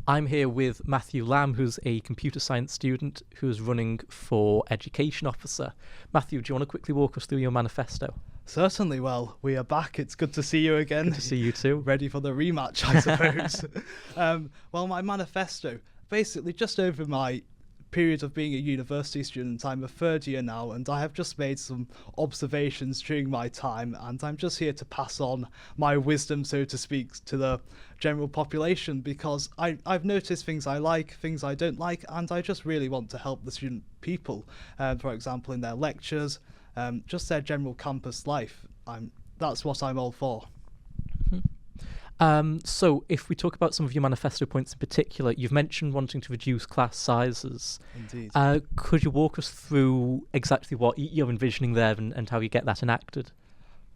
I'm here with Matthew Lamb, who's a computer science student who's running for education officer. Matthew, do you want to quickly walk us through your manifesto? Certainly. Well, we are back. It's good to see you again. Good to see you too. Ready for the rematch, I suppose. Well, my manifesto, basically just over my period of being a university student, I'm a third year now, and I have just made some observations during my time, and I'm just here to pass on my wisdom, so to speak, to the general population, because I've noticed things I like, things I don't like, and I just really want to help the student people, for example, in their lectures, just their general campus life. That's what I'm all for. So if we talk about some of your manifesto points in particular, you've mentioned wanting to reduce class sizes. Indeed. Could you walk us through exactly what you're envisioning there and how you get that enacted?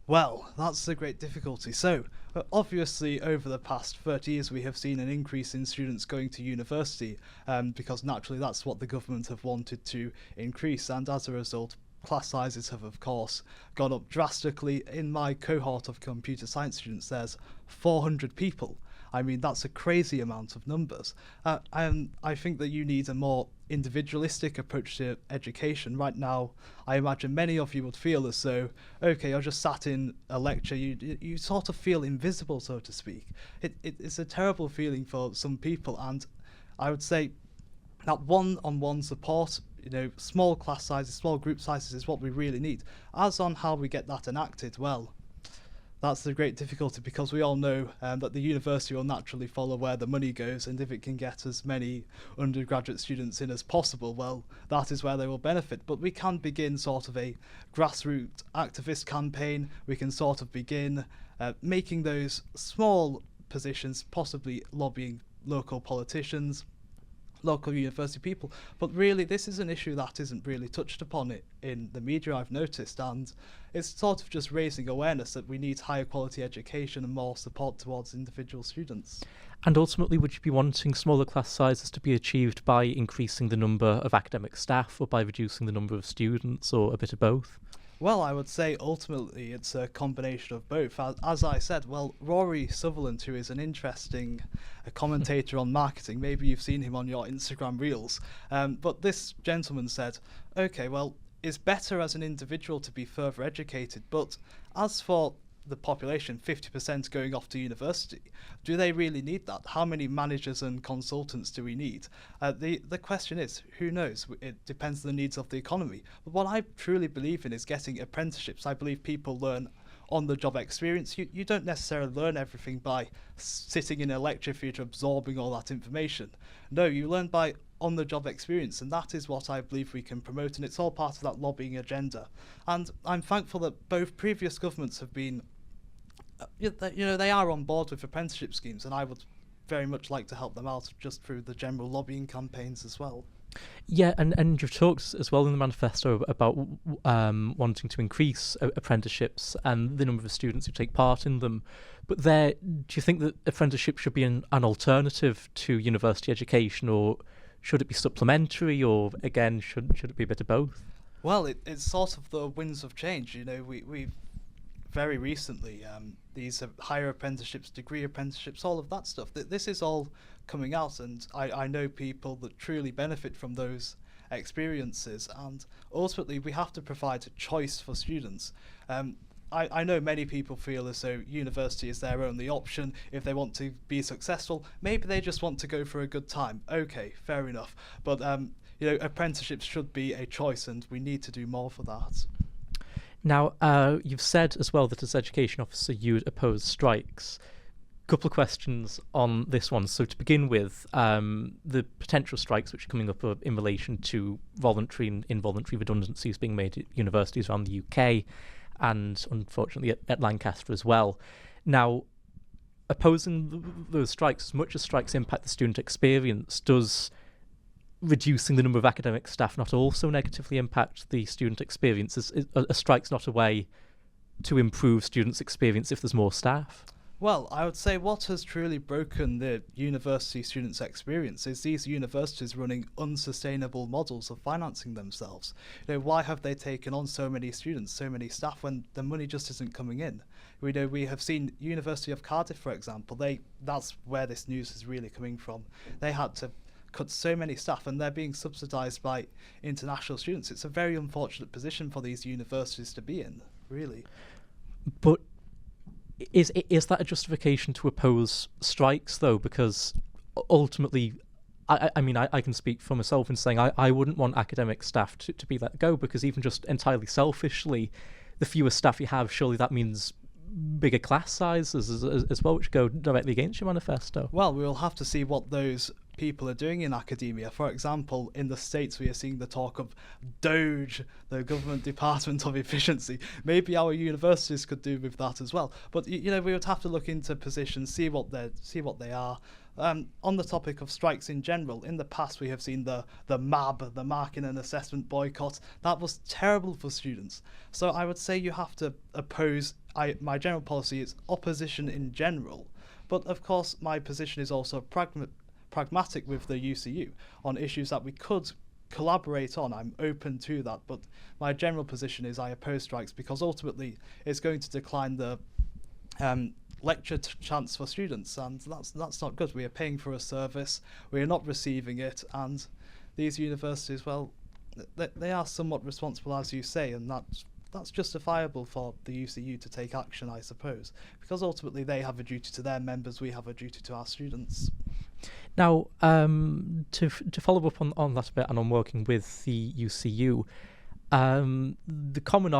Well, that's a great difficulty. So, obviously, over the past 30 years, we have seen an increase in students going to university, because naturally that's what the government have wanted to increase, and as a result, class sizes have, of course, gone up drastically. In my cohort of computer science students, there's 400 people. I mean, that's a crazy amount of numbers. And I think that you need a more individualistic approach to education. Right now, I imagine many of you would feel as though, okay, you're just sat in a lecture, you sort of feel invisible, so to speak. It's a terrible feeling for some people, and I would say that one-on-one support, small class sizes, small group sizes is what we really need. As on how we get that enacted, well, that's the great difficulty, because we all know that the university will naturally follow where the money goes, and if it can get as many undergraduate students in as possible, well, that is where they will benefit. But we can begin sort of a grassroots activist campaign. We can sort of begin making those small positions, possibly lobbying local politicians, local university people, but really this is an issue that isn't really touched upon in the media, I've noticed, and it's sort of just raising awareness that we need higher quality education and more support towards individual students. And ultimately, would you be wanting smaller class sizes to be achieved by increasing the number of academic staff, or by reducing the number of students, or a bit of both? Well, I would say ultimately it's a combination of both. As I said, well, Rory Sutherland, who is an interesting commentator on marketing, maybe you've seen him on your Instagram reels, but this gentleman said, okay, well, it's better as an individual to be further educated, but as for the population, 50% going off to university, do they really need that? How many managers and consultants do we need? The question is, who knows? It depends on the needs of the economy. But what I truly believe in is getting apprenticeships. I believe people learn on the job experience. You don't necessarily learn everything by sitting in a lecture theatre absorbing all that information. No, you learn by on the job experience, and that is what I believe we can promote, and it's all part of that lobbying agenda. And I'm thankful that both previous governments have been they are on board with apprenticeship schemes, and I would very much like to help them out just through the general lobbying campaigns as well. Yeah, and you've talked as well in the manifesto about wanting to increase apprenticeships and the number of students who take part in them. But do you think that apprenticeship should be an alternative to university education, or should it be supplementary, or again, should it be a bit of both? Well, it's sort of the winds of change. We've very recently, these higher apprenticeships, degree apprenticeships, all of that stuff. This is all coming out, and I know people that truly benefit from those experiences, and ultimately we have to provide a choice for students. I know many people feel as though university is their only option if they want to be successful. Maybe they just want to go for a good time. Okay, fair enough. But apprenticeships should be a choice, and we need to do more for that. Now, you've said as well that as education officer you'd oppose strikes. Couple of questions on this one. So to begin with, the potential strikes which are coming up are in relation to voluntary and involuntary redundancies being made at universities around the UK, and unfortunately at Lancaster as well. Now, opposing those strikes, as much as strikes impact the student experience, does reducing the number of academic staff not also negatively impact the student experience? A strike's not a way to improve students' experience if there's more staff? Well, I would say what has truly broken the university students' experience is these universities running unsustainable models of financing themselves. Why have they taken on so many students, so many staff, when the money just isn't coming in? We know we have seen University of Cardiff, for example. That's where this news is really coming from. They had to cut so many staff, and they're being subsidised by international students. It's a very unfortunate position for these universities to be in, really. But is that a justification to oppose strikes, though? Because ultimately, I mean, I can speak for myself in saying I wouldn't want academic staff to be let go, because even just entirely selfishly, the fewer staff you have, surely that means bigger class sizes as well, which go directly against your manifesto. Well, we will have to see what those people are doing in academia. For example, in the States, we are seeing the talk of DOGE, the Government Department of Efficiency. Maybe our universities could do with that as well. But we would have to look into positions, see what they are. On the topic of strikes in general, in the past we have seen the MAB, the Marking and Assessment Boycott. That was terrible for students. So I would say you have to oppose. My general policy is opposition in general. But of course, my position is also pragmatic with the UCU on issues that we could collaborate on. I'm open to that, but my general position is I oppose strikes because ultimately it's going to decline the lecture chance for students, and that's not good. We are paying for a service, we are not receiving it, and these universities, well, they are somewhat responsible, as you say, and that's justifiable for the UCU to take action, I suppose, because ultimately they have a duty to their members, we have a duty to our students. Now, to follow up on that a bit and on working with the UCU, the common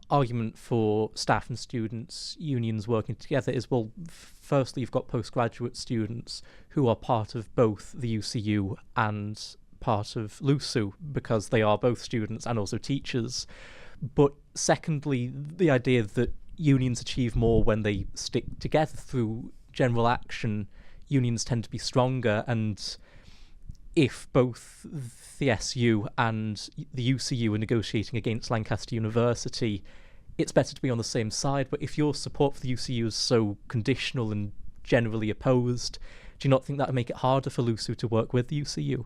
argument for staff and students unions working together is, well, firstly, you've got postgraduate students who are part of both the UCU and part of LUSU because they are both students and also teachers. But secondly, the idea that unions achieve more when they stick together through general action. Unions tend to be stronger, and if both the SU and the UCU are negotiating against Lancaster University, it's better to be on the same side. But if your support for the UCU is so conditional and generally opposed, do you not think that would make it harder for LUSU to work with the UCU?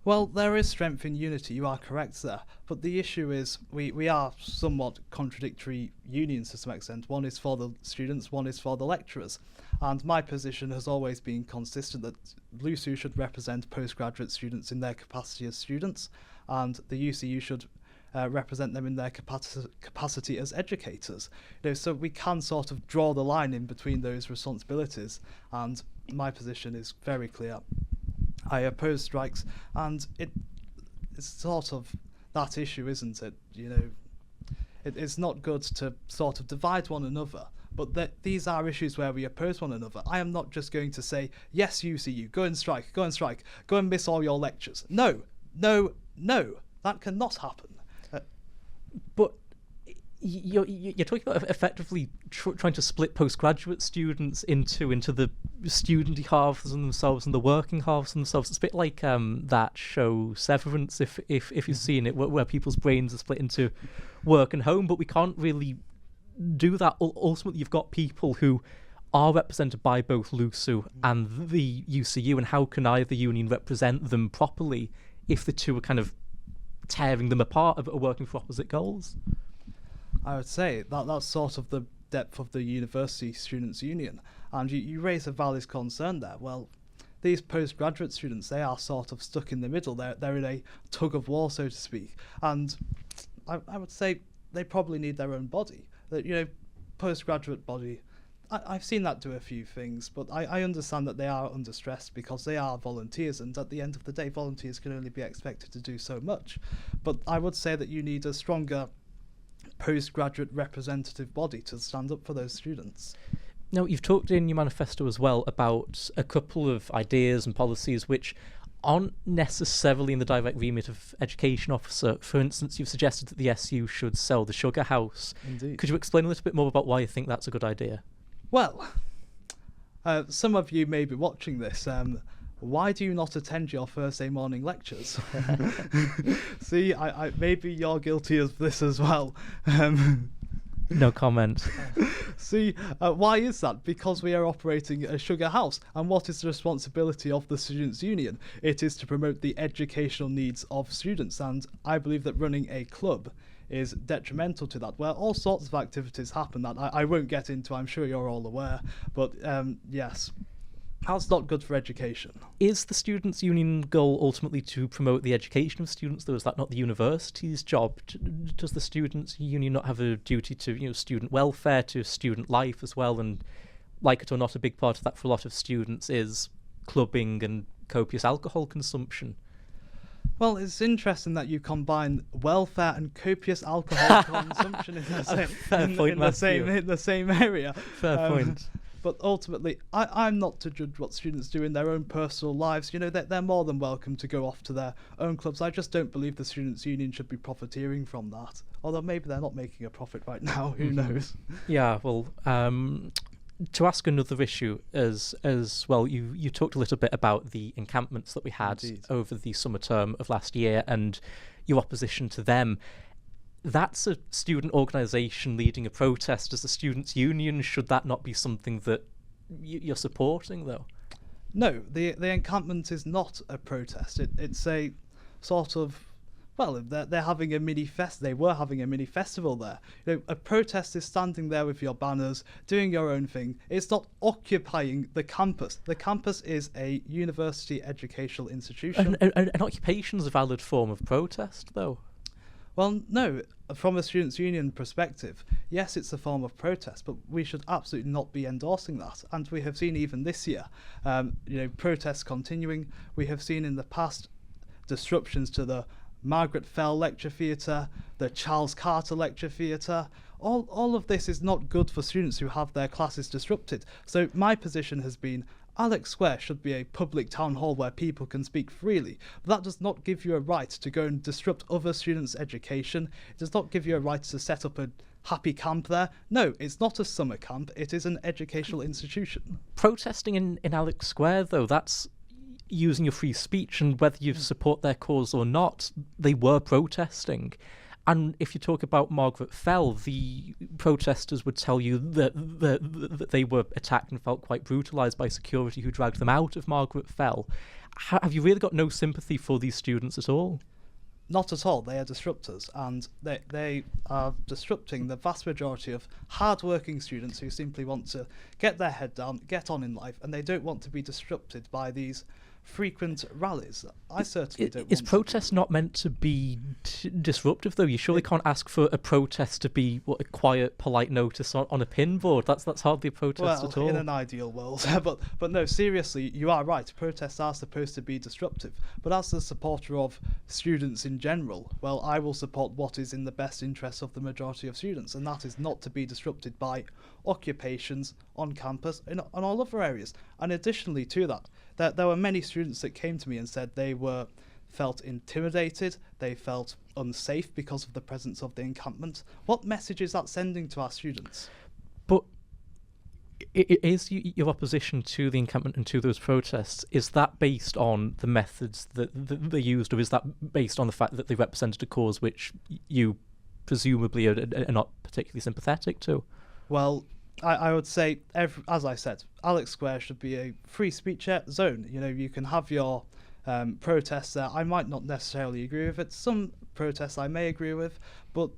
Well, there is strength in unity, you are correct there. But the issue is we are somewhat contradictory unions to some extent. One is for the students, one is for the lecturers. And my position has always been consistent that LUSU should represent postgraduate students in their capacity as students, and the UCU should represent them in their capacity as educators. So we can sort of draw the line in between those responsibilities, and my position is very clear. I oppose strikes, and it's sort of that issue, isn't it? It's not good to sort of divide one another, but these are issues where we oppose one another. I am not just going to say, yes, UCU, go and strike, go and miss all your lectures. No, that cannot happen. But you're talking about effectively trying to split postgraduate students into the student halves and themselves and the working halves themselves. It's a bit like that show Severance, if you've seen it, where people's brains are split into work and home. But we can't really do that. Ultimately, you've got people who are represented by both LUSU and the UCU, and how can either union represent them properly if the two are kind of tearing them apart or working for opposite goals? I would say that's sort of the depth of the University Students' Union. And you raise a valid concern there. Well, these postgraduate students, they are sort of stuck in the middle. They're in a tug of war, so to speak. And I would say they probably need their own body. Postgraduate body, I've seen that do a few things, but I understand that they are under stress because they are volunteers, and at the end of the day, volunteers can only be expected to do so much. But I would say that you need a stronger postgraduate representative body to stand up for those students. Now, you've talked in your manifesto as well about a couple of ideas and policies which aren't necessarily in the direct remit of education officer. For instance, you've suggested that the SU should sell the sugar house. Indeed. Could you explain a little bit more about why you think that's a good idea? Well, some of you may be watching this. Why do you not attend your Thursday morning lectures? See, I maybe you're guilty of this as well. No comment. See, why is that? Because we are operating a sugar house. And what is the responsibility of the Students' Union? It is to promote the educational needs of students. And I believe that running a club is detrimental to that, where all sorts of activities happen that I won't get into, I'm sure you're all aware, but yes, that's not good for education. Is the Students' Union goal ultimately to promote the education of students, though? Is that not the university's job? Does the Students' Union not have a duty to, student welfare, to student life as well? And like it or not, a big part of that for a lot of students is clubbing and copious alcohol consumption. Well, it's interesting that you combine welfare and copious alcohol consumption in the same area. Fair point. But ultimately, I'm not to judge what students do in their own personal lives. They're more than welcome to go off to their own clubs. I just don't believe the Students' Union should be profiteering from that. Although maybe they're not making a profit right now. Who knows? Yeah, well, to ask another issue as well, you talked a little bit about the encampments that we had over the summer term of last year and your opposition to them. That's a student organisation leading a protest as the Students' Union. Should that not be something that you're supporting, though? No, the encampment is not a protest. It's a sort of, well, they're having a mini fest. They were having a mini festival there. A protest is standing there with your banners, doing your own thing. It's not occupying the campus. The campus is a university educational institution. An occupation's a valid form of protest, though. Well, no, from a Students' Union perspective, yes, it's a form of protest, but we should absolutely not be endorsing that. And we have seen even this year, protests continuing. We have seen in the past disruptions to the Margaret Fell Lecture Theatre, the Charles Carter Lecture Theatre. All of this is not good for students who have their classes disrupted. So my position has been Alex Square should be a public town hall where people can speak freely, but that does not give you a right to go and disrupt other students' education. It does not give you a right to set up a happy camp there. No, it's not a summer camp, it is an educational institution. Protesting in Alex Square, though, that's using your free speech, and whether you support their cause or not, they were protesting. And if you talk about Margaret Fell, the protesters would tell you that they were attacked and felt quite brutalised by security who dragged them out of Margaret Fell. Have you really got no sympathy for these students at all? Not at all. They are disruptors, and they are disrupting the vast majority of hard-working students who simply want to get their head down, get on in life, and they don't want to be disrupted by these frequent rallies. I certainly don't want Is protest not meant to be disruptive, though? You surely can't ask for a protest to be a quiet, polite notice on a pin board. That's hardly a protest at all. In an ideal world. but no, seriously, you are right. Protests are supposed to be disruptive. But as the supporter of students in general, well, I will support what is in the best interests of the majority of students, and that is not to be disrupted by occupations on campus and all other areas. And additionally to that, there were many students that came to me and said they felt intimidated, they felt unsafe because of the presence of the encampment. What message is that sending to our students? But is your opposition to the encampment and to those protests, is that based on the methods that they used, or is that based on the fact that they represented a cause which you presumably are not particularly sympathetic to? Well, I would say, as I said, Alex Square should be a free speech zone. You can have your protests there. I might not necessarily agree with it. Some protests I may agree with, but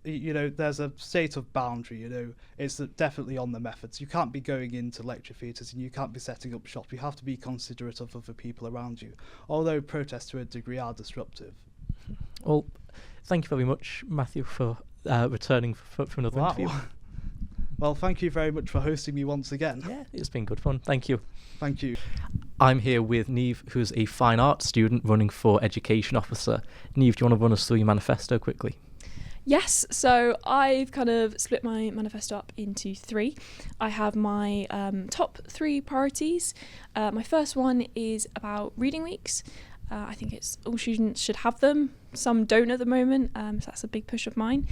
there's a state of boundary. It's definitely on the methods. You can't be going into lecture theatres and you can't be setting up shop. You have to be considerate of other people around you. Although protests to a degree are disruptive. Well, thank you very much, Matthew, for returning for another interview. Well, thank you very much for hosting me once again. Yeah, it's been good fun. Thank you. Thank you. I'm here with Niamh, who's a fine arts student running for education officer. Niamh, do you want to run us through your manifesto quickly? Yes, so I've kind of split my manifesto up into three. I have my top three priorities. My first one is about reading weeks. I think all students should have them. Some don't at the moment, so that's a big push of mine.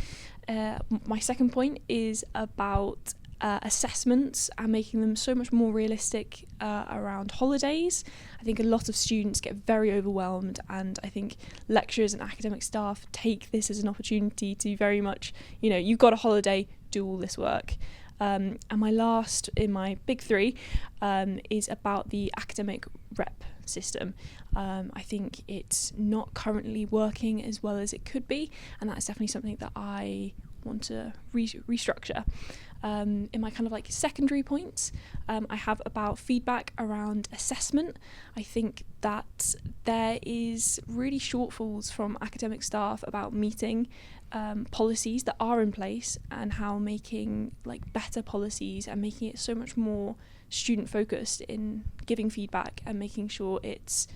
My second point is about assessments and making them so much more realistic around holidays. I think a lot of students get very overwhelmed, and I think lecturers and academic staff take this as an opportunity to very much, you've got a holiday, do all this work. And my last in my big three is about the academic rep system. I think it's not currently working as well as it could be, and that's definitely something that I want to restructure. In my kind of like secondary points, I have about feedback around assessment. I think that there is really shortfalls from academic staff about meeting policies that are in place, and how making like better policies and making it so much more student focused in giving feedback and making sure it's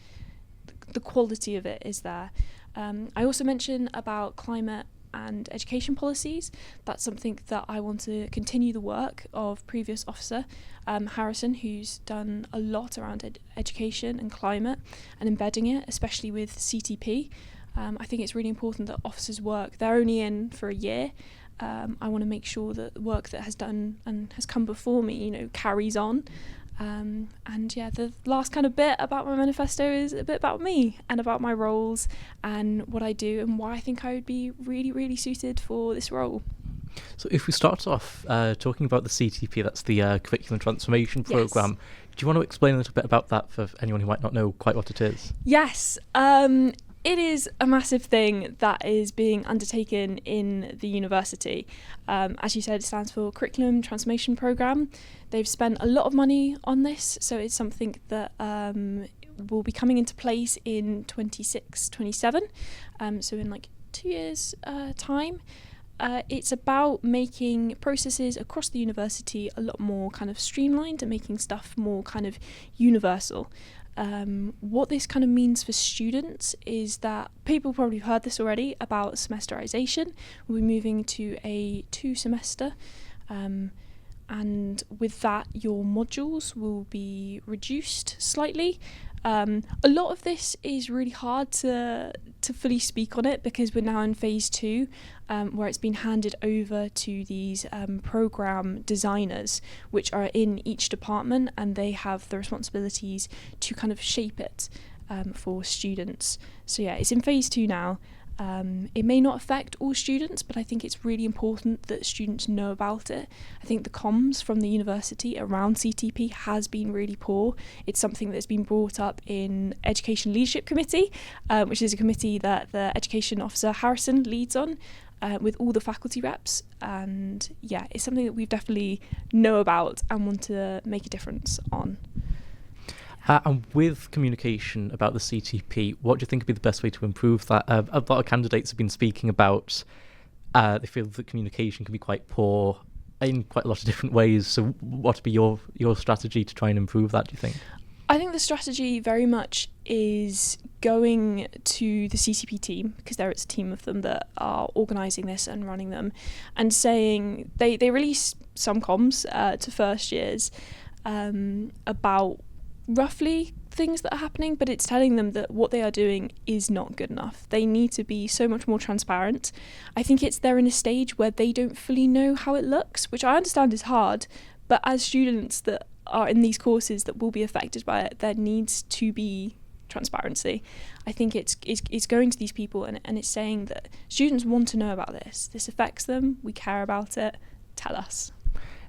the quality of it is there. I also mentioned about climate and education policies. That's something that I want to continue the work of previous officer Harrison, who's done a lot around education and climate and embedding it, especially with CTP. I think it's really important that officers work. They're only in for a year. I want to make sure that the work that has done and has come before me, carries on. And yeah, the last kind of bit about my manifesto is a bit about me and about my roles and what I do and why I think I would be really, really suited for this role. So if we start off talking about the CTP, that's the Curriculum Transformation Programme. Yes. Do you want to explain a little bit about that for anyone who might not know quite what it is? Yes. It is a massive thing that is being undertaken in the university. As you said, it stands for Curriculum Transformation Programme. They've spent a lot of money on this, so it's something that will be coming into place in 26-27, so in like 2 years' time. It's about making processes across the university a lot more kind of streamlined and making stuff more kind of universal. What this kind of means for students is that people probably have heard this already about semesterization. We'll be moving to a 2-semester, and with that your modules will be reduced slightly. A lot of this is really hard to fully speak on it because we're now in phase 2, where it's been handed over to these program designers, which are in each department, and they have the responsibilities to kind of shape it for students. So yeah, it's in phase 2 now. It may not affect all students, but I think it's really important that students know about it. I think the comms from the university around CTP has been really poor. It's something that's been brought up in Education Leadership Committee, which is a committee that the Education Officer Harrison leads on, with all the faculty reps. And yeah, it's something that we definitely know about and want to make a difference on. And with communication about the CTP, what do you think would be the best way to improve that? A lot of candidates have been speaking about they feel that communication can be quite poor in quite a lot of different ways. So what would be your strategy to try and improve that, do you think? I think the strategy very much is going to the CTP team, because there is a team of them that are organising this and running them, and saying they release some comms to first years about roughly things that are happening, but it's telling them that what they are doing is not good enough. They need to be so much more transparent. I think they're in a stage where they don't fully know how it looks, which I understand is hard, but as students that are in these courses that will be affected by it, there needs to be transparency. I think it's going to these people and it's saying that students want to know about this. This affects them. We care about it. Tell us.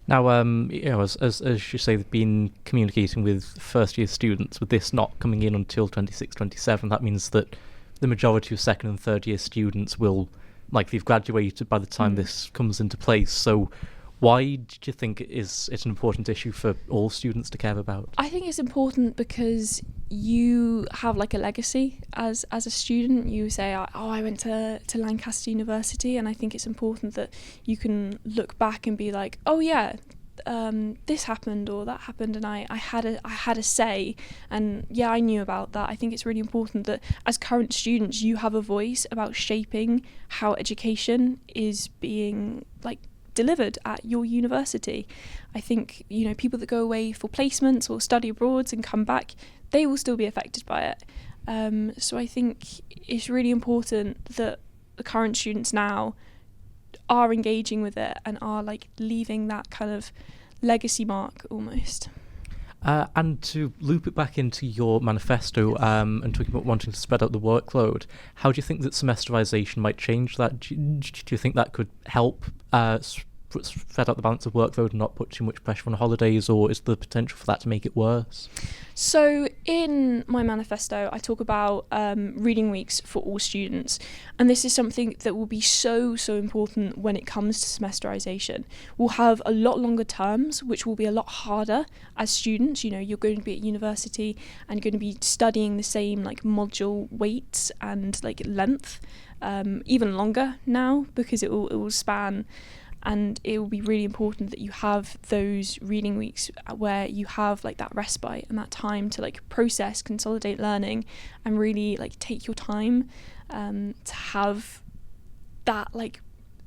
Now, as you say, they've been communicating with first-year students. With this not coming in until 26-27, that means that the majority of second and third-year students will likely have graduated by the time this comes into place. So why do you think it's an important issue for all students to care about? I think it's important because you have like a legacy as a student. You say, I went to Lancaster University, and I think it's important that you can look back and be like, oh yeah, this happened or that happened, and I had a say, and yeah, I knew about that. I think it's really important that as current students you have a voice about shaping how education is being like delivered at your university. I think people that go away for placements or study abroad and come back, they will still be affected by it. So I think it's really important that the current students now are engaging with it and are like leaving that kind of legacy mark almost. And to loop it back into your manifesto, and talking about wanting to spread out the workload, how do you think that semesterization might change that? Do you think that could help spread out the balance of workload and not put too much pressure on holidays, or is there potential for that to make it worse? So in my manifesto, I talk about reading weeks for all students, and this is something that will be so important when it comes to semesterization. We'll have a lot longer terms, which will be a lot harder as students. You know, you're going to be at university and you're going to be studying the same like module weights and like length, even longer now, because it will span. And it will be really important that you have those reading weeks where you have like that respite and that time to like process, consolidate learning, and really like take your time to have that like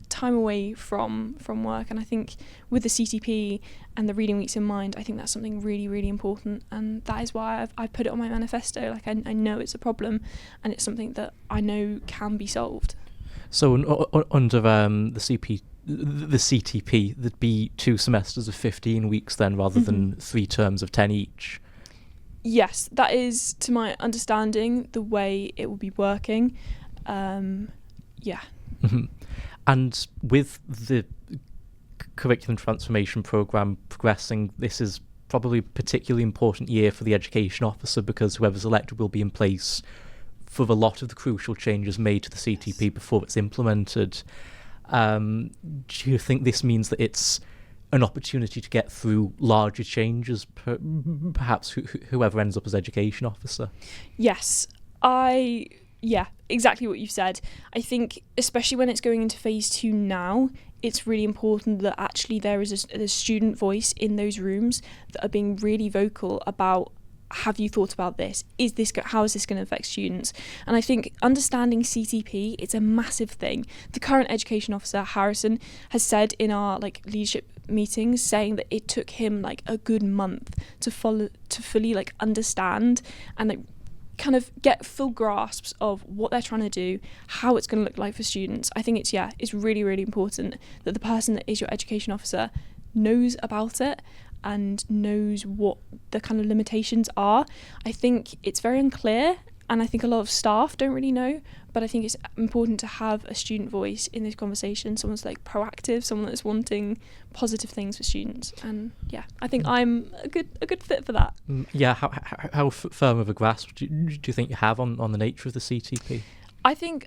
time away from work. And I think with the CTP and the reading weeks in mind, I think that's something really important, and that is why I've put it on my manifesto. Like I know it's a problem, and it's something that I know can be solved. So under the CTP, there'd be 2 semesters of 15 weeks then, rather than 3 terms of 10 each. Yes, that is, to my understanding, the way it will be working. Yeah. And with the curriculum transformation programme progressing, this is probably a particularly important year for the education officer, because whoever's elected will be in place for a lot of the crucial changes made to the CTP before it's implemented. Do you think this means that it's an opportunity to get through larger changes, perhaps whoever ends up as education officer? Yes, yeah, exactly what you've said. I think especially when it's going into phase 2 now, it's really important that actually there is a student voice in those rooms that are being really vocal about, have you thought about this? How is this going to affect students? And I think understanding CTP, it's a massive thing. The current education officer, Harrison, has said in our like leadership meetings, saying that it took him like a good month to fully like understand and like kind of get full grasps of what they're trying to do, how it's going to look like for students. I think it's really important that the person that is your education officer knows about it and knows what the kind of limitations are. I think it's very unclear, and I think a lot of staff don't really know, but I think it's important to have a student voice in this conversation, someone that's like proactive, someone that's wanting positive things for students. And yeah, I think I'm a good fit for that. Yeah, how firm of a grasp do you think you have on the nature of the CTP? I think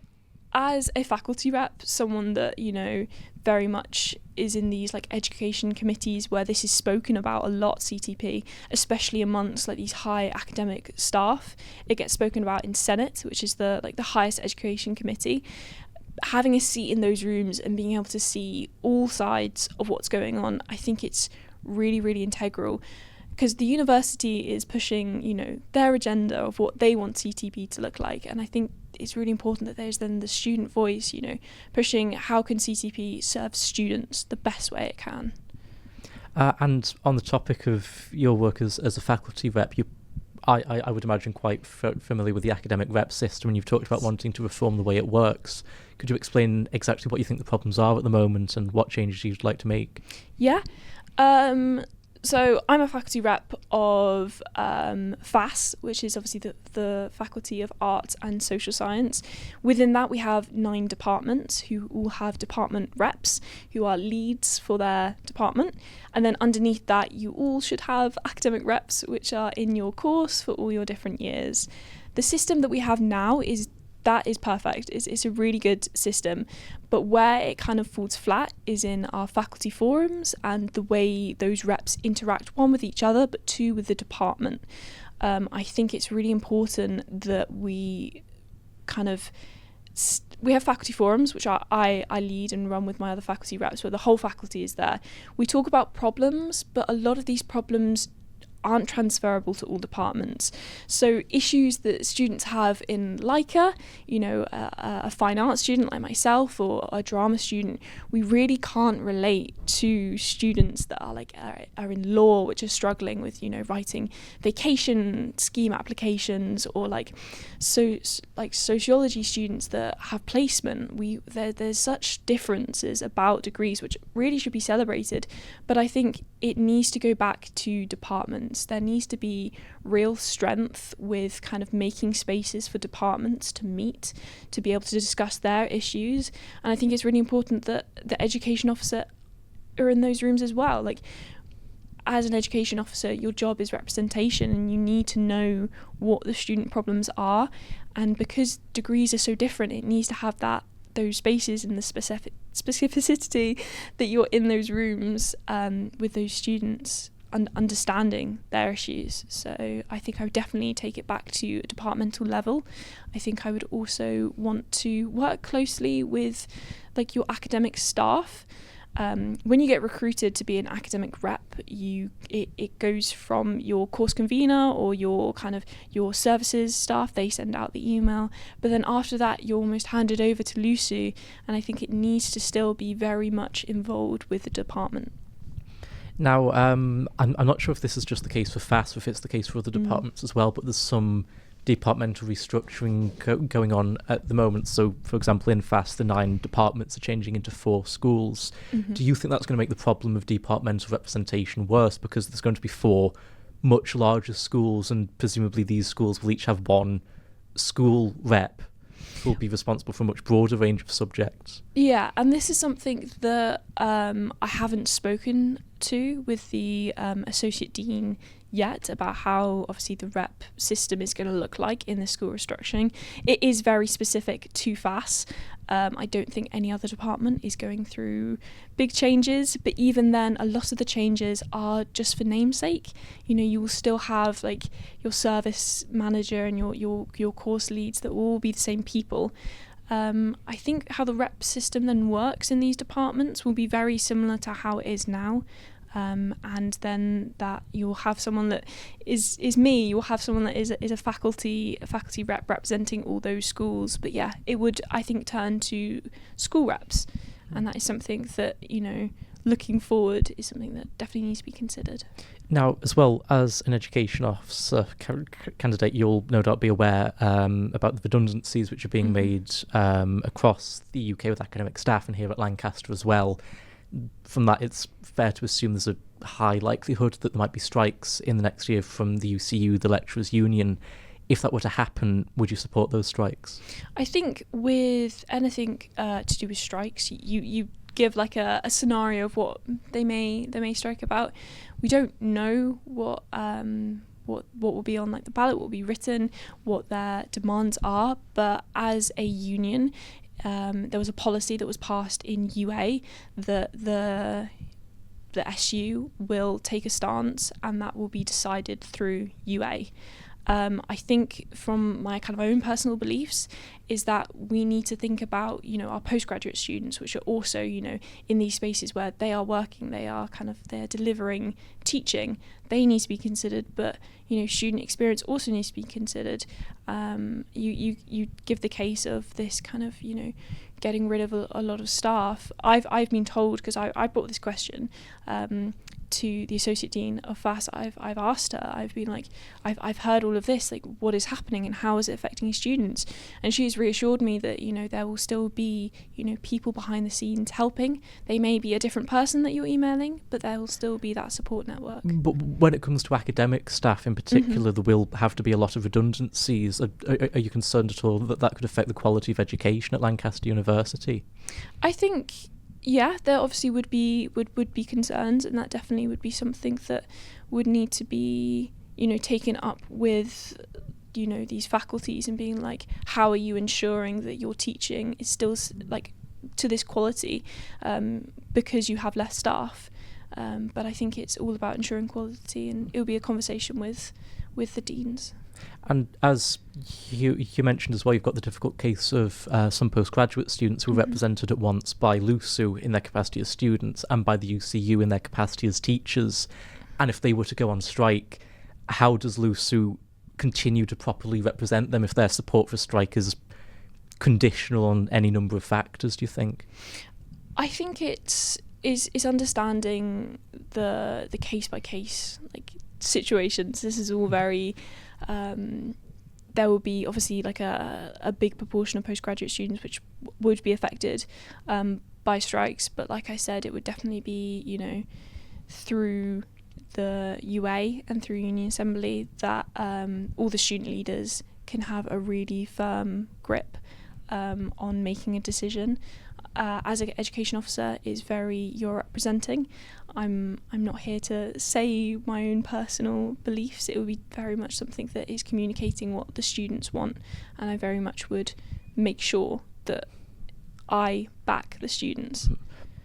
as a faculty rep, someone that, you know, very much is in these like education committees where this is spoken about a lot, CTP, especially amongst like these high academic staff. It gets spoken about in Senate, which is the highest education committee. Having a seat in those rooms and being able to see all sides of what's going on, I think it's really integral, because the university is pushing, you know, their agenda of what they want CTP to look like. And I think it's really important that there's then the student voice, you know, pushing how can CTP serve students the best way it can. And on the topic of your work as a faculty rep, I would imagine quite familiar with the academic rep system, and you've talked about wanting to reform the way it works. Could you explain exactly what you think the problems are at the moment and what changes you'd like to make? Yeah. So I'm a faculty rep of FAS, which is obviously the Faculty of Art and Social Science. Within that, we have 9 departments who all have department reps who are leads for their department. And then underneath that, you all should have academic reps, which are in your course for all your different years. The system that we have now is perfect. It's a really good system, but where it kind of falls flat is in our faculty forums and the way those reps interact, 1 with each other, but 2 with the department. I think it's really important that we kind of we have faculty forums, which I lead and run with my other faculty reps, where the whole faculty is there. We talk about problems, but a lot of these problems aren't transferable to all departments. So issues that students have in LICA, you know, a fine arts student like myself or a drama student, we really can't relate to students that are in law, which are struggling with, you know, writing vacation scheme applications, or sociology students that have placement. There's such differences about degrees which really should be celebrated, but I think it needs to go back to departments. There needs to be real strength with kind of making spaces for departments to meet, to be able to discuss their issues. And I think it's really important that the education officer are in those rooms as well. Like, as an education officer, your job is representation, and you need to know what the student problems are. And because degrees are so different, it needs to have those spaces and the specificity that you're in those rooms with those students and understanding their issues. So I think I would definitely take it back to a departmental level. I think I would also want to work closely with like your academic staff. When you get recruited to be an academic rep, it goes from your course convener or your services staff. They send out the email, but then after that you're almost handed over to LUSU, and I think it needs to still be very much involved with the department. Now, I'm not sure if this is just the case for FAS or if it's the case for other departments as well, but there's some departmental restructuring going on at the moment. So, for example, in FAS, the 9 departments are changing into 4 schools. Mm-hmm. Do you think that's going to make the problem of departmental representation worse, because there's going to be 4 much larger schools, and presumably these schools will each have one school rep who will be responsible for a much broader range of subjects? Yeah, and this is something that I haven't spoken to with the Associate Dean yet about how obviously the rep system is going to look like in the school restructuring. It is very specific to FAS. I don't think any other department is going through big changes, but even then a lot of the changes are just for namesake. You know, you will still have like your service manager and your course leads that will all be the same people. I think how the rep system then works in these departments will be very similar to how it is now. And then that you'll have someone that is me, you'll have someone that is a faculty rep representing all those schools. But yeah, it would, I think, turn to school reps. And that is something that, you know, looking forward is something that definitely needs to be considered. Now, as well as an education officer candidate, you'll no doubt be aware about the redundancies which are being made across the UK with academic staff and here at Lancaster as well. From that, it's fair to assume there's a high likelihood that there might be strikes in the next year from the UCU, the Lecturers' Union. If that were to happen, would you support those strikes? I think with anything to do with strikes, you give like a scenario of what they may strike about. We don't know what will be on like the ballot, what will be written, what their demands are. But as a union, there was a policy that was passed in UA that the SU will take a stance, and that will be decided through UA. I think from my kind of own personal beliefs is that we need to think about, you know, our postgraduate students, which are also, you know, in these spaces where they are working, they're delivering teaching. They need to be considered, but, you know, student experience also needs to be considered. You give the case of this kind of, you know, getting rid of a lot of staff. I've been told, because I brought this question to the Associate Dean of FAS, I've asked her, I've been like, I've heard all of this, like, what is happening and how is it affecting students? And she's reassured me that, you know, there will still be, you know, people behind the scenes helping. They may be a different person that you're emailing, but there will still be that support network. But when it comes to academic staff in particular, there will have to be a lot of redundancies. Are you concerned at all that could affect the quality of education at Lancaster University? I think, yeah, there obviously would be concerns, and that definitely would be something that would need to be, you know, taken up with, you know, these faculties and being like, how are you ensuring that your teaching is still like to this quality, because you have less staff. But I think it's all about ensuring quality, and it will be a conversation with the deans. And as you mentioned as well, you've got the difficult case of some postgraduate students who are represented at once by LUSU in their capacity as students and by the UCU in their capacity as teachers. And if they were to go on strike, how does LUSU continue to properly represent them if their support for strike is conditional on any number of factors, do you think? I think it's understanding the case by case like situations. This is all very there will be obviously like a big proportion of postgraduate students which would be affected by strikes, but like I said, it would definitely be, you know, through the UA and through Union Assembly that all the student leaders can have a really firm grip on making a decision. as an education officer is very you're representing. I'm not here to say my own personal beliefs. It would be very much something that is communicating what the students want, and I very much would make sure that I back the students.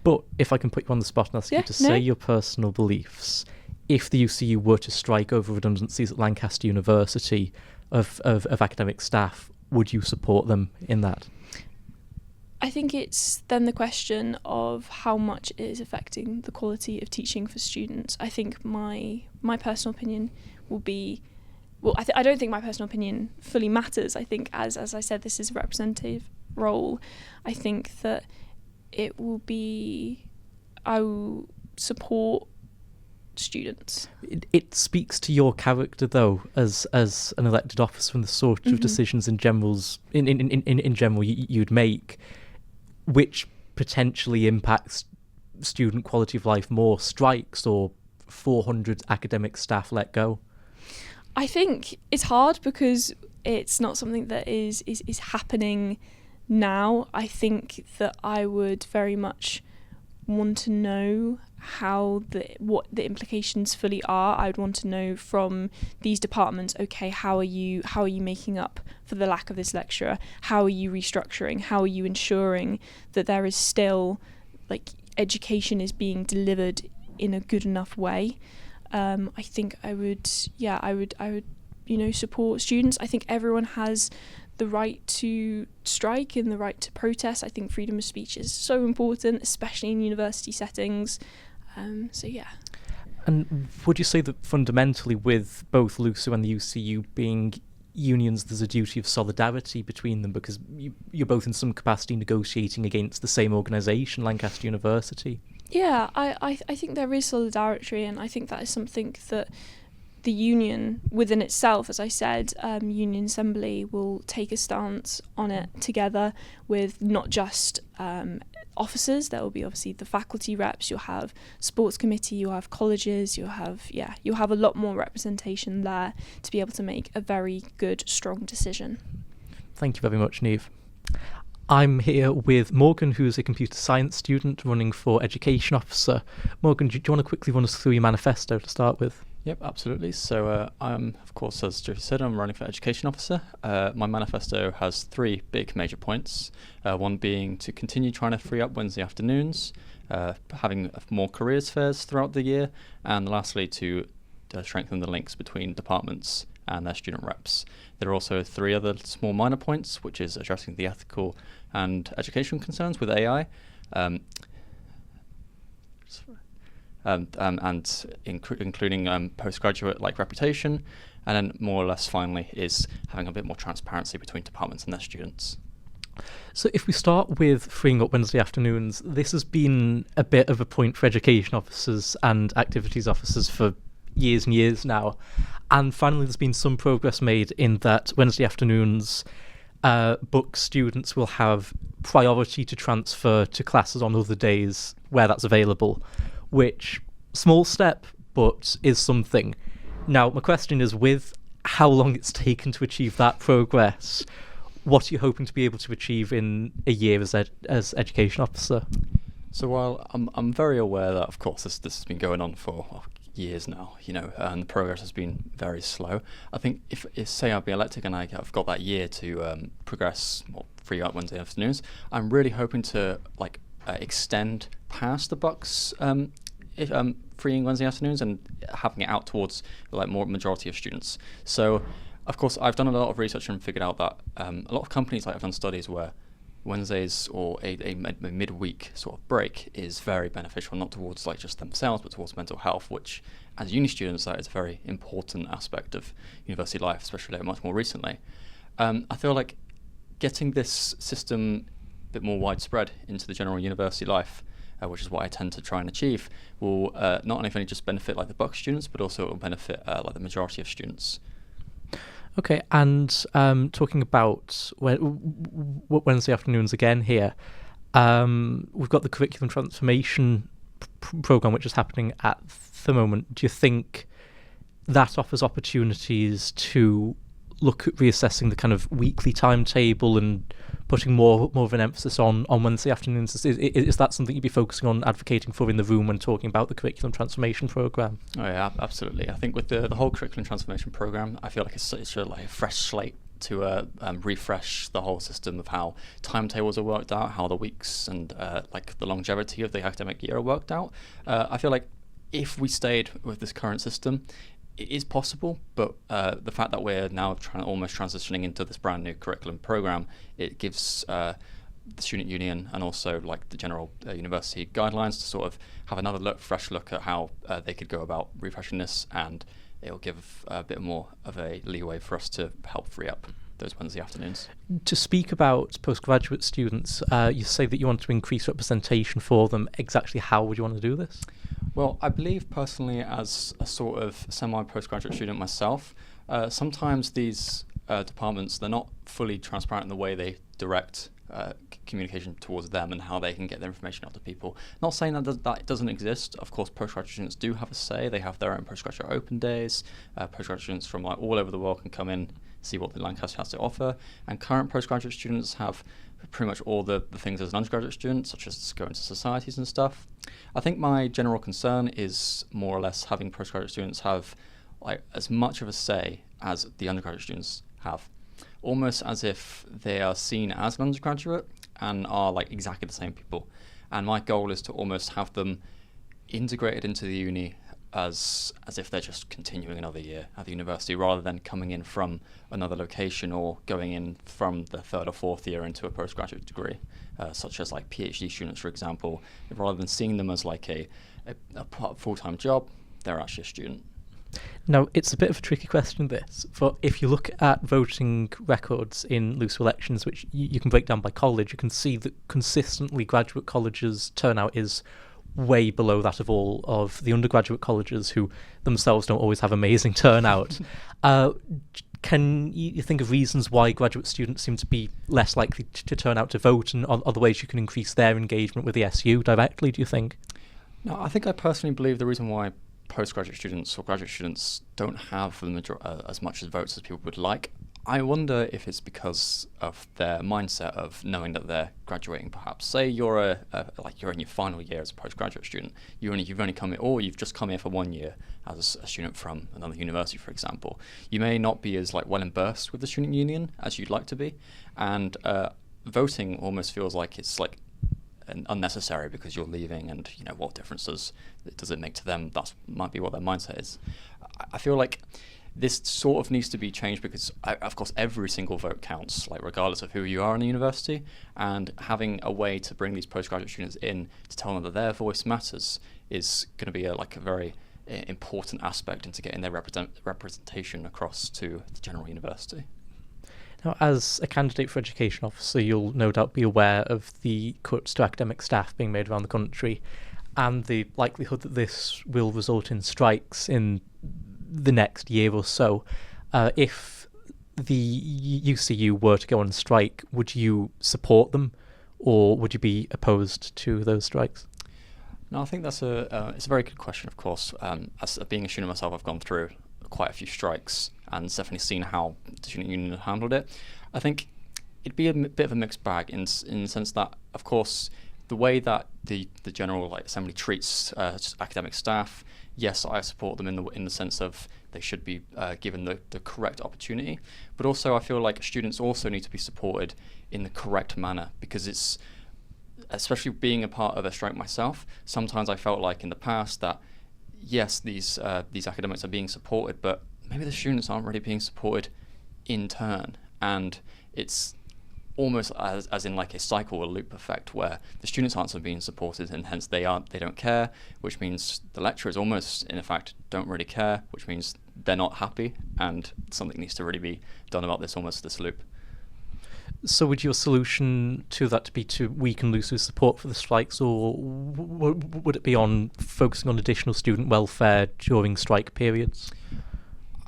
But if I can put you on the spot and ask you to say your personal beliefs, if the UCU were to strike over redundancies at Lancaster University of academic staff, would you support them in that? I think it's then the question of how much it is affecting the quality of teaching for students. I think my personal opinion will be, well, I don't think my personal opinion fully matters. I think, as I said, this is a representative role. I think that it will be, I will support students. It speaks to your character, though, as an elected officer, and the sort of decisions in general you'd make, which potentially impacts student quality of life more, strikes or 400 academic staff let go? I think it's hard because it's not something that is happening now. I think that I would very much want to know what the implications fully are. I would want to know from these departments, okay, how are you making up for the lack of this lecturer? How are you restructuring? How are you ensuring that there is still, like, education is being delivered in a good enough way? I think I would support students. I think everyone has the right to strike and the right to protest. I think freedom of speech is so important, especially in university settings. And would you say that fundamentally, with both LUSU and the UCU being unions, there's a duty of solidarity between them, because you're both in some capacity negotiating against the same organisation, Lancaster University? Yeah, I think there is solidarity, and I think that is something that the union within itself, as I said, Union Assembly will take a stance on it together with not just officers. There will be obviously the faculty reps, you'll have sports committee, you'll have colleges, you'll have a lot more representation there to be able to make a very good, strong decision. Thank you very much, Niamh. I'm here with Morgan, who's a computer science student running for education officer. Morgan, do you want to quickly run us through your manifesto to start with? Yep, absolutely. So I'm, of course, as Josie said, I'm running for education officer. My manifesto has three big major points. One being to continue trying to free up Wednesday afternoons, having more careers fairs throughout the year, and lastly to strengthen the links between departments and their student reps. There are also three other small minor points, which is addressing the ethical and educational concerns with AI, including postgraduate reputation, and then more or less finally is having a bit more transparency between departments and their students. So if we start with freeing up Wednesday afternoons, this has been a bit of a point for education officers and activities officers for years and years now, and finally there's been some progress made in that Wednesday afternoons book students will have priority to transfer to classes on other days where that's available, which, small step, but is something. Now, my question is, with how long it's taken to achieve that progress, what are you hoping to be able to achieve in a year as education officer? So while I'm very aware that, of course, this has been going on for years now, and the progress has been very slow. I think if say I've been elected and I've got that year to progress or free up Wednesday afternoons, I'm really hoping to extend past the Bucks freeing Wednesday afternoons and having it out towards more majority of students. So of course I've done a lot of research and figured out that a lot of companies have done studies where Wednesdays or a midweek sort of break is very beneficial, not towards just themselves, but towards mental health, which as uni students is a very important aspect of university life, especially much more recently. I feel like getting this system a bit more widespread into the general university life, which is what I tend to try and achieve, will not only just benefit the Bucks students, but also it will benefit the majority of students. Okay, and talking about Wednesday afternoons again here, we've got the curriculum transformation programme which is happening at the moment. Do you think that offers opportunities to look at reassessing the kind of weekly timetable and putting more of an emphasis on Wednesday afternoons. Is that something you'd be focusing on advocating for in the room when talking about the curriculum transformation programme? Oh yeah, absolutely. I think with the whole curriculum transformation programme, I feel like it's like a fresh slate to refresh the whole system of how timetables are worked out, how the weeks and like the longevity of the academic year are worked out. I feel like if we stayed with this current system, it is possible, but the fact that we're now almost transitioning into this brand new curriculum program, it gives the student union and also like the general university guidelines to sort of have another fresh look at how they could go about refreshing this, and it'll give a bit more of a leeway for us to help free up those Wednesday afternoons. To speak about postgraduate students, you say that you want to increase representation for them. Exactly how would you want to do this? Well, I believe personally, as a sort of semi-postgraduate student myself, sometimes these departments, they're not fully transparent in the way they direct communication towards them and how they can get their information out to people. Not saying that that doesn't exist. Of course, postgraduate students do have a say. They have their own postgraduate open days. Postgraduate students from like all over the world can come in, see what the Lancaster has to offer. And current postgraduate students have pretty much all the things as an undergraduate student, such as going to societies and stuff. I think my general concern is more or less having postgraduate students have like as much of a say as the undergraduate students have, almost as if they are seen as an undergraduate and are like exactly the same people. And my goal is to almost have them integrated into the uni as if they're just continuing another year at the university, rather than coming in from another location or going in from the third or fourth year into a postgraduate degree, such as like PhD students, for example. Rather than seeing them as like a full-time job, they're actually a student. Now, it's a bit of a tricky question, this, but if you look at voting records in LUSU elections, which you can break down by college, you can see that consistently graduate colleges' turnout is way below that of all of the undergraduate colleges, who themselves don't always have amazing turnout. Can you think of reasons why graduate students seem to be less likely to turn out to vote, and other ways you can increase their engagement with the SU directly, do you think? No, I think I personally believe the reason why postgraduate students or graduate students don't have as much as votes as people would like, I wonder if it's because of their mindset of knowing that they're graduating. Perhaps say you're you're in your final year as a postgraduate student. You've only come here, or you've just come here for 1 year as a student from another university, for example. You may not be as like well immersed with the student union as you'd like to be, and voting almost feels like it's like unnecessary because you're leaving, and you know what difference does it make to them? That might be what their mindset is. I feel like this sort of needs to be changed because, of course, every single vote counts, like regardless of who you are in the university, and having a way to bring these postgraduate students in to tell them that their voice matters is going to be a very important aspect into getting their representation across to the general university. Now, as a candidate for education officer, you'll no doubt be aware of the cuts to academic staff being made around the country, and the likelihood that this will result in strikes in the next year or so. If the UCU were to go on strike, would you support them, or would you be opposed to those strikes? No, I think that's it's a very good question. Of course, as being a student myself, I've gone through quite a few strikes and definitely seen how the student union handled it. I think it'd be a bit of a mixed bag in the sense that, of course, the way that the General Assembly treats academic staff, yes, I support them in the sense of they should be given the correct opportunity, but also I feel like students also need to be supported in the correct manner, because it's, especially being a part of a strike myself, sometimes I felt like in the past that yes, these academics are being supported, but maybe the students aren't really being supported in turn, and it's almost as in like a cycle or loop effect where the students aren't being supported and hence they don't care, which means the lecturers almost in effect don't really care, which means they're not happy, and something needs to really be done about this loop. So would your solution to that be to weaken LUSU's support for the strikes, or would it be on focusing on additional student welfare during strike periods?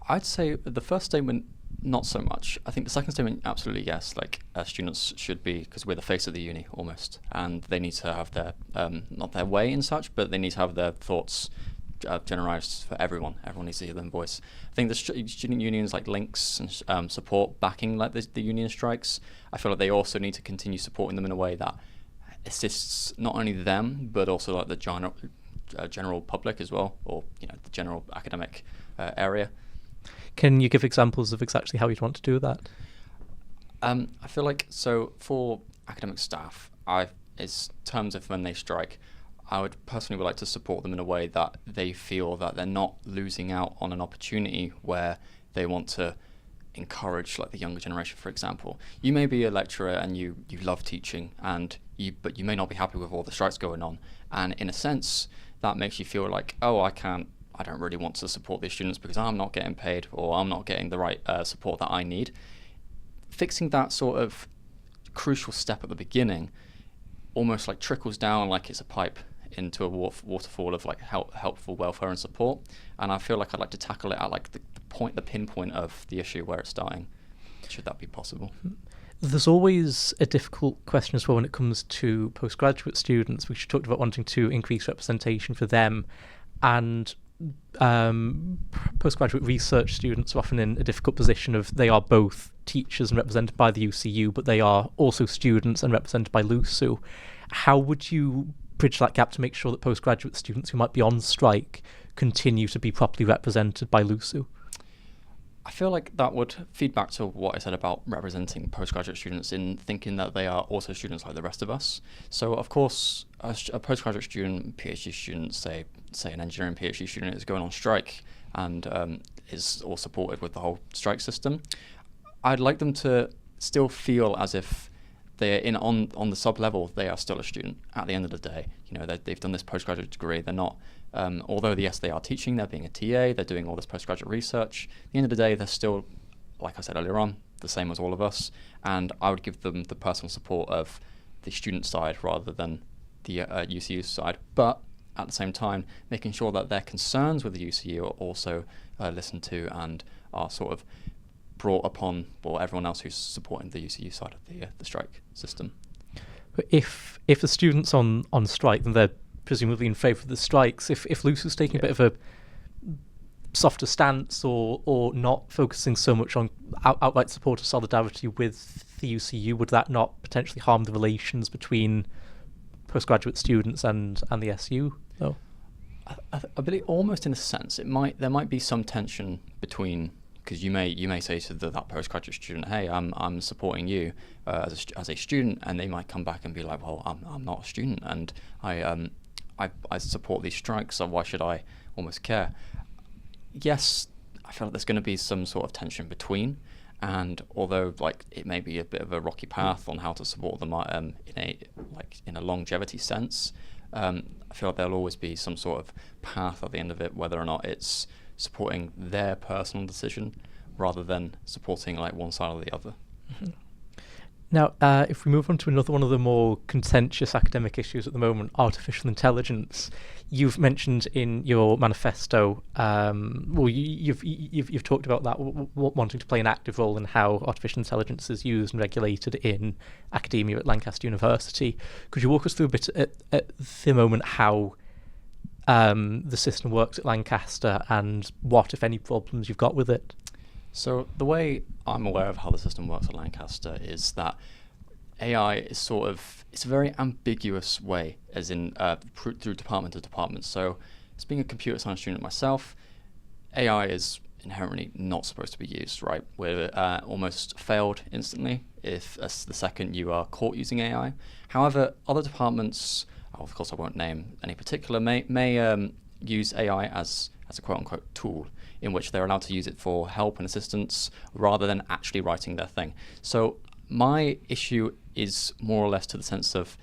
I'd say the first statement, not so much. I think the second statement, absolutely yes. Like students should be, because we're the face of the uni almost, and they need to have their not their way and such, but they need to have their thoughts generalised for everyone. Everyone needs to hear their voice. I think the student unions like Links and support backing like the union strikes. I feel like they also need to continue supporting them in a way that assists not only them but also like the general public as well, or the general academic area. Can you give examples of exactly how you'd want to do that? I feel like, so for academic staff, in terms of when they strike, I would personally like to support them in a way that they feel that they're not losing out on an opportunity where they want to encourage like the younger generation. For example, you may be a lecturer and you love teaching, but you may not be happy with all the strikes going on, and in a sense that makes you feel like, oh, I don't really want to support these students because I'm not getting paid or I'm not getting the right support that I need. Fixing that sort of crucial step at the beginning almost like trickles down like it's a pipe into a waterfall of like helpful welfare and support, and I feel like I'd like to tackle it at like the pinpoint of the issue where it's starting, should that be possible. There's always a difficult question as well when it comes to postgraduate students, which you talked about wanting to increase representation for them, and postgraduate research students are often in a difficult position of they are both teachers and represented by the UCU, but they are also students and represented by LUSU. How would you bridge that gap to make sure that postgraduate students who might be on strike continue to be properly represented by LUSU? I feel like that would feed back to what I said about representing postgraduate students in thinking that they are also students like the rest of us. So, of course, a postgraduate student, PhD student, say an engineering PhD student is going on strike and is all supported with the whole strike system. I'd like them to still feel as if they're on the sub-level, they are still a student at the end of the day. They've done this postgraduate degree, they're not, although yes, they are teaching, they're being a TA, they're doing all this postgraduate research, at the end of the day, they're still, like I said earlier on, the same as all of us, and I would give them the personal support of the student side rather than the UCU side, but at the same time, making sure that their concerns with the UCU are also listened to and are sort of brought upon everyone else who's supporting the UCU side of the strike system. But if the students on strike, then they're presumably in favour of the strikes. If LUSU's taking a bit of a softer stance or not focusing so much on outright support of solidarity with the UCU, would that not potentially harm the relations between postgraduate students and the SU, though? I believe almost in a sense there might be some tension between, because you may say to that postgraduate student, hey, I'm supporting you as a student, and they might come back and be like, well, I'm not a student and I support these strikes, so why should I almost care? Yes, I feel like there's going to be some sort of tension between, and although like it may be a bit of a rocky path on how to support them in a longevity sense, I feel like there'll always be some sort of path at the end of it, whether or not it's supporting their personal decision rather than supporting like one side or the other. Mm-hmm. Now, if we move on to another one of the more contentious academic issues at the moment, artificial intelligence, you've mentioned in your manifesto, you've talked about that, wanting to play an active role in how artificial intelligence is used and regulated in academia at Lancaster University. Could you walk us through a bit at the moment how the system works at Lancaster and what, if any, problems you've got with it? So the way I'm aware of how the system works at Lancaster is that AI is it's a very ambiguous way, as in through department to department. So as being a computer science student myself, AI is inherently not supposed to be used, right? We're almost failed instantly if the second you are caught using AI. However, other departments, of course I won't name any particular, may use AI as a quote-unquote tool in which they're allowed to use it for help and assistance rather than actually writing their thing. So my issue is more or less to the sense of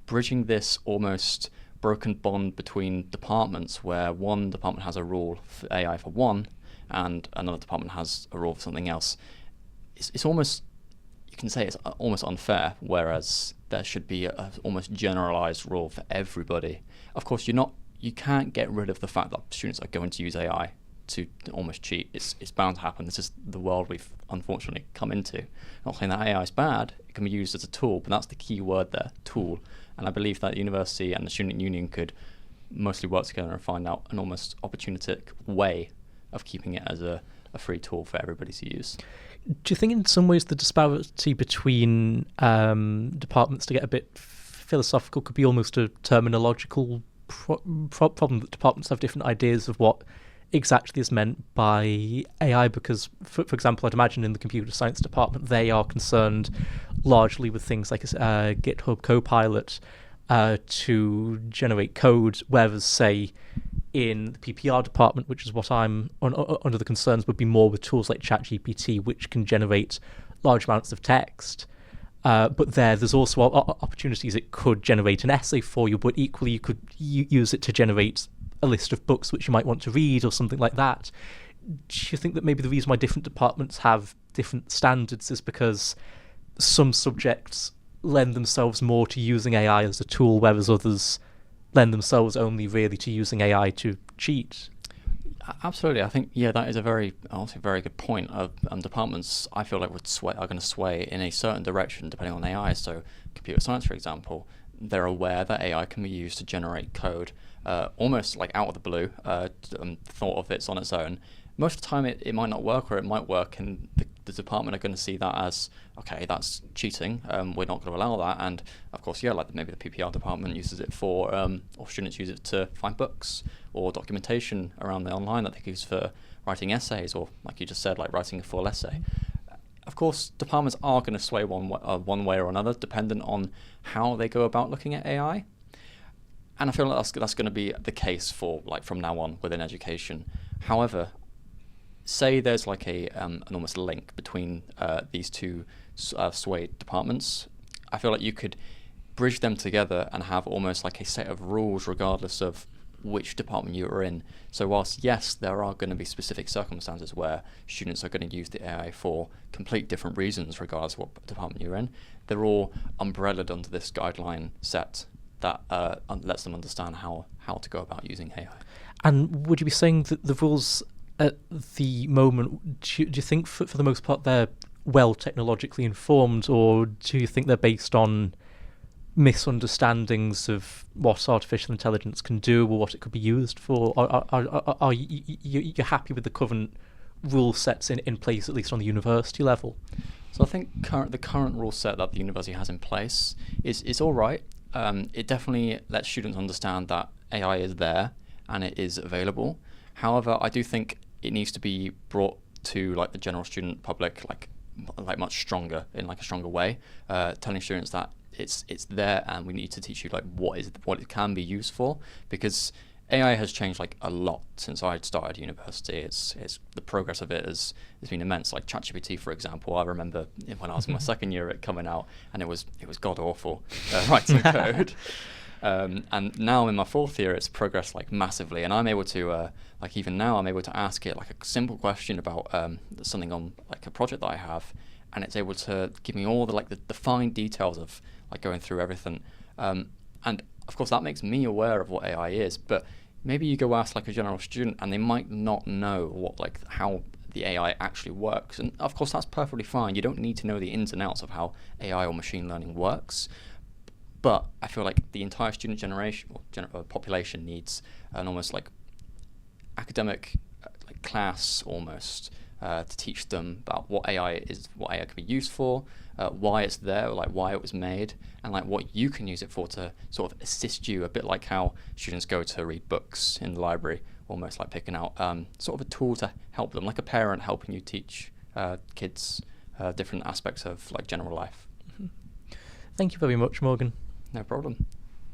bridging this almost broken bond between departments where one department has a rule for AI for one and another department has a rule for something else. It's almost, you can say it's almost unfair, whereas there should be a almost generalized rule for everybody. Of course, you can't get rid of the fact that students are going to use AI to almost cheat. It's bound to happen. This is the world we've unfortunately come into. Not saying that AI is bad, it can be used as a tool, but that's the key word there, tool. And I believe that the university and the student union could mostly work together and find out an almost opportunistic way of keeping it as a free tool for everybody to use. Do you think in some ways the disparity between departments, to get a bit philosophical, could be almost a terminological problem, that departments have different ideas of what exactly is meant by AI? Because, for example, I'd imagine in the computer science department, they are concerned largely with things like GitHub Copilot to generate code, whereas, say, in the PPR department, which is what I'm under the concerns, would be more with tools like ChatGPT, which can generate large amounts of text. But there's also opportunities. It could generate an essay for you, but equally you could use it to generate a list of books which you might want to read or something like that. Do you think that maybe the reason why different departments have different standards is because some subjects lend themselves more to using AI as a tool, whereas others lend themselves only really to using AI to cheat? Absolutely, I think that is a very good point. Departments, I feel like are going to sway in a certain direction depending on AI. So, computer science, for example, they're aware that AI can be used to generate code, almost like out of the blue. Thought of it's on its own. Most of the time, it might not work, or it might work, and the department are going to see that as, okay, that's cheating. We're not going to allow that. And of course, like maybe the PPR department uses it for, or students use it to find books or documentation around the online that they use for writing essays, or like you just said, like writing a full essay. Of course, departments are going to sway one way or another, dependent on how they go about looking at AI. And I feel like that's going to be the case for from now on within education. However, say there's like an almost link between these two swayed departments. I feel like you could bridge them together and have almost like a set of rules regardless of which department you are in. So whilst, yes, there are going to be specific circumstances where students are going to use the AI for complete different reasons regardless of what department you're in, they're all umbrellaed under this guideline set that lets them understand how to go about using AI. And would you be saying that the rules at the moment, do you think for the most part they're well technologically informed, or do you think they're based on misunderstandings of what artificial intelligence can do or what it could be used for? Are you happy with the current rule sets in place, at least on the university level? So I think the current rule set that the university has in place is all right. It definitely lets students understand that AI is there and it is available. However, I do think it needs to be brought to the general student public like much stronger, in a stronger way, telling students that it's there and we need to teach you what it can be used for, because AI has changed a lot since I started university. It's the progress of it has been immense. Like ChatGPT, for example, I remember when I was in my second year it coming out, and it was god awful writing code. And now in my fourth year, it's progressed massively, and I'm able to even now I'm able to ask it a simple question about something on a project that I have, and it's able to give me all the fine details of going through everything. And of course that makes me aware of what AI is, but maybe you go ask a general student and they might not know what how the AI actually works, and of course that's perfectly fine. You don't need to know the ins and outs of how AI or machine learning works. But I feel like the entire student generation or population needs an almost academic class almost to teach them about what AI is, what AI can be used for, why it's there, why it was made, and what you can use it for to sort of assist you, a bit like how students go to read books in the library, almost picking out sort of a tool to help them, like a parent helping you teach kids different aspects of general life. Thank you very much, Morgan. No problem.